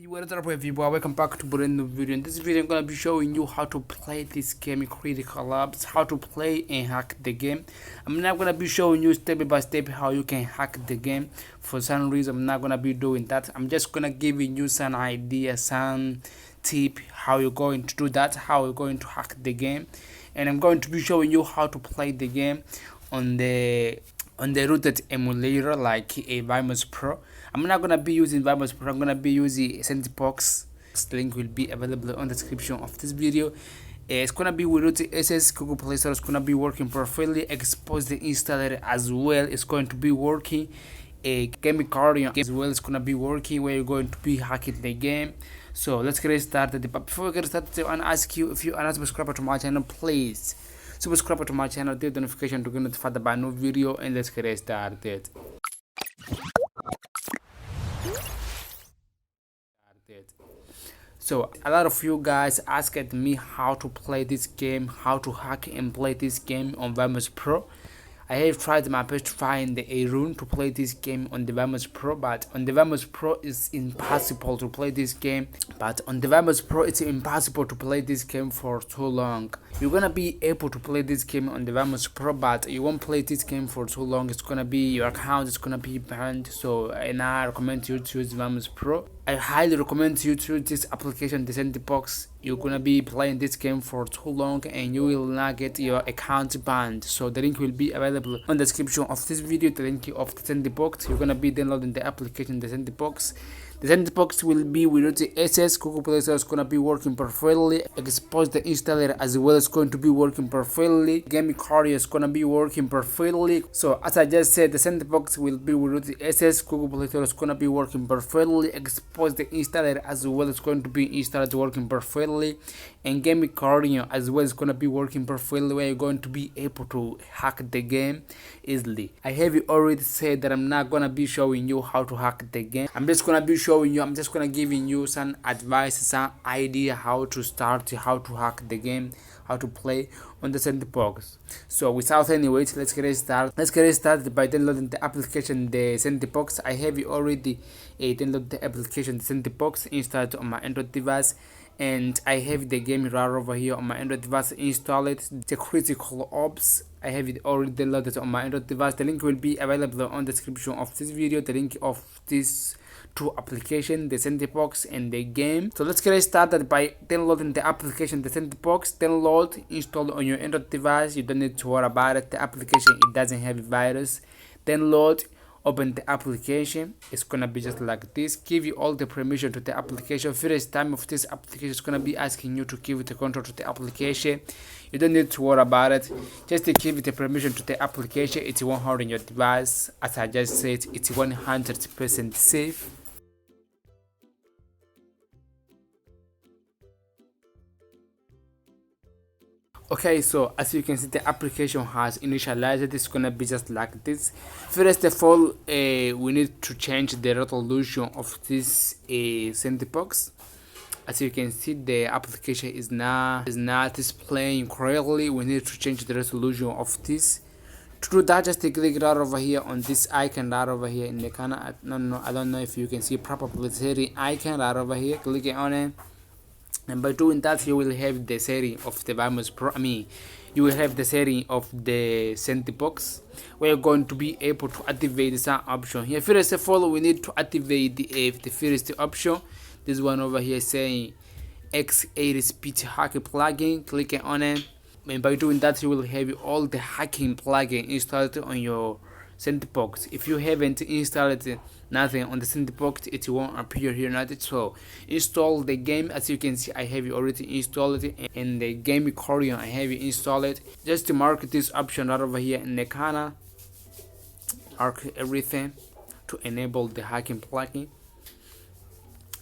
What is up everyone, welcome back to a brand new video. In this video I'm gonna be showing you how to play this game Critical Labs, how to play and hack the game. I'm not gonna be showing you step by step how you can hack the game. For some reason I'm not gonna be doing that. I'm just gonna giving you some idea, some tip how you're going to do that, how you're going to hack the game. And I'm going to be showing you how to play the game on the rooted emulator like a VMOS Pro. I'm not gonna be using VMOS Pro, I'm gonna be using SANBOX. The link will be available on the description of this video. It's gonna be with rooted SS, Google Play Store. It's gonna be working perfectly. Xposed the installer as well. It's going to be working. A game card as well is gonna be working where you're going to be hacking the game. So let's get started. But before we get started, I wanna ask you, if you are not subscribed to my channel, please subscribe to my channel, hit the notification to get notified about new video, and let's get started. So a lot of you guys asked me how to play this game, how to hack and play this game on VMOS Pro. I have tried my best to find a room to play this game on the VMOS Pro, but on the VMOS Pro it's impossible to play this game. But on the VMOS Pro it's impossible to play this game for too long. You're gonna be able to play this game on the VMOS Pro, but you won't play this game for too long. It's gonna be, your account is gonna be banned. So and I recommend you to use VMOS Pro. I highly recommend you to use this application, the SANBOX. You're gonna be playing this game for too long and you will not get your account banned. So the link will be available on the description of this video, the link of the SANBOX. You're gonna be downloading the application, the SANBOX. The SANBOX will be with the SS, Google Play Store is gonna be working perfectly. Xposed the installer as well is going to be working perfectly. Game card is gonna be working perfectly. So as I just said, the SANBOX will be with the SS, Google Play Store is gonna be working perfectly. Xposed the installer as well is going to be installed working perfectly, and game card as well is gonna be working perfectly, where you're going to be able to hack the game easily. I have already said that I'm not gonna be showing you how to hack the game. I'm just gonna giving you some advice, some idea how to start, how to hack the game, how to play on the SANBOX. So without any wait, let's get started by downloading the application, the SANBOX. I have already downloaded the application, the SANBOX, installed on my Android device, and I have the game right over here on my Android device installed. The Critical Ops, I have it already downloaded on my Android device. The link will be available on the description of this video, the link of this two application, the SANBOX and the game. So let's get started by downloading the application, the SANBOX. Download, install on your Android device. You don't need to worry about it. The application, it doesn't have a virus. Download, open the application. It's gonna be just like this. Give you all the permission to the application. First time of this application is gonna be asking you to give the control to the application. You don't need to worry about it. Just to give the permission to the application. It won't harm on your device. As I just said, it's 100% safe. Okay, so as you can see, the application has initialized. It's gonna be just like this. First of all, we need to change the resolution of this SANBOX. As you can see, the application is not displaying correctly. We need to change the resolution of this. To do that, just click right over here on this icon right over here in the corner. I don't know if you can see properly. The icon right over here, click on it. And by doing that, you will have the setting of the VMOS Pro. You will have the setting of the SANBOX, where you're going to be able to activate some option here. First of all, we need to activate the first option. This one over here saying X8 speed hacking plugin. Click on it, and by doing that, you will have all the hacking plugin installed on your SANBOX. If you haven't installed nothing on the SANBOX, it won't appear here. So install the game. As you can see, I have already installed it, and the game accordion I have installed. Just to mark this option right over here in the corner, mark everything to enable the hacking plugin.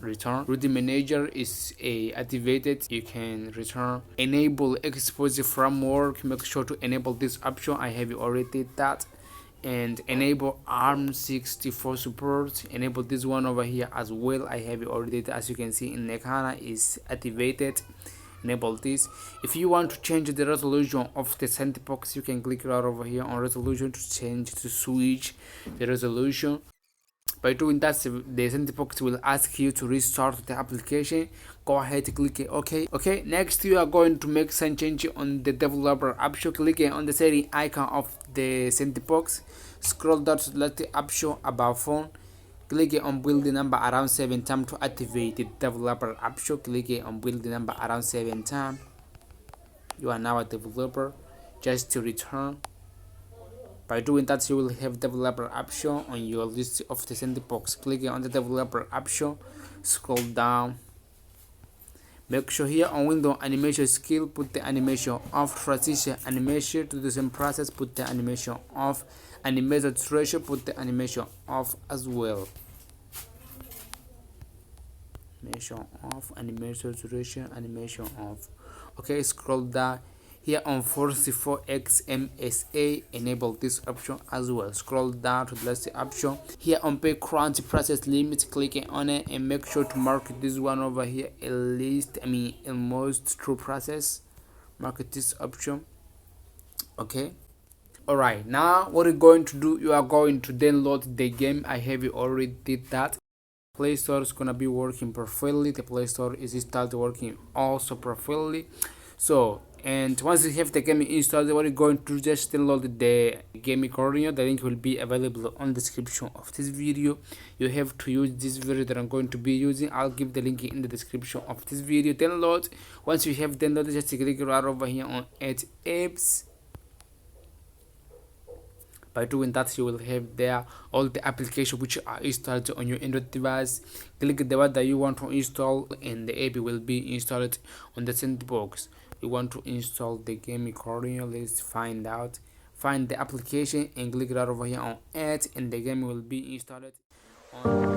Return. Root manager is activated. You can return. Enable Xposed framework. Make sure to enable this option. I have already did that. And enable ARM64 support. Enable this one over here as well. I have it already, as you can see in the corner, is activated. Enable this. If you want to change the resolution of the SANBOX, you can click right over here on resolution to change, to switch the resolution. By doing that, the SANBOX will ask you to restart the application. Go ahead, click OK. Okay, next you are going to make some change on the developer option. Click on the setting icon of the SANBOX. Scroll down to select the option about phone. Click on build the number around 7 times to activate the developer option. Click on build the number around 7 times. You are now a developer. Just to return. By doing that, you will have developer option on your list of the SANBOX. Click on the developer option, scroll down. Make sure here on window animation skill, put the animation off. Transition animation to the same process, put the animation off. Animator duration, put the animation off as well. Animation off, animation duration, animation off. Okay, scroll down. Here on 44xMSA, enable this option as well. Scroll down to the last option. Here on background process limit, click on it and make sure to mark this one over here almost true process. Mark this option. Okay. Alright, now what you're going to do, you are going to download the game. I have already did that. Play Store is gonna be working perfectly. The Play Store is installed working also perfectly. So, and once you have the game installed, what you're going to do, just download the game coordinate. The link will be available on the description of this video. You have to use this video that I'm going to be using. I'll give the link in the description of this video. Download. Once you have downloaded, just click right over here on Add Apps. By doing that, you will have there all the applications which are installed on your Android device. Click the one that you want to install and the app will be installed on the SANBOX. We want to install the game coordinate. Let's find the application and click right over here on Add, and the game will be installed on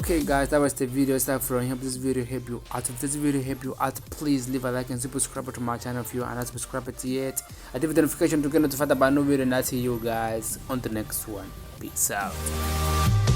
Okay guys, that was the video stuff from. I hope this video help you out. If this video help you out, please leave a like and subscribe to my channel if you are not subscribed yet. Activate the notification to get notified about new video, and I'll see you guys on the next one. Peace out.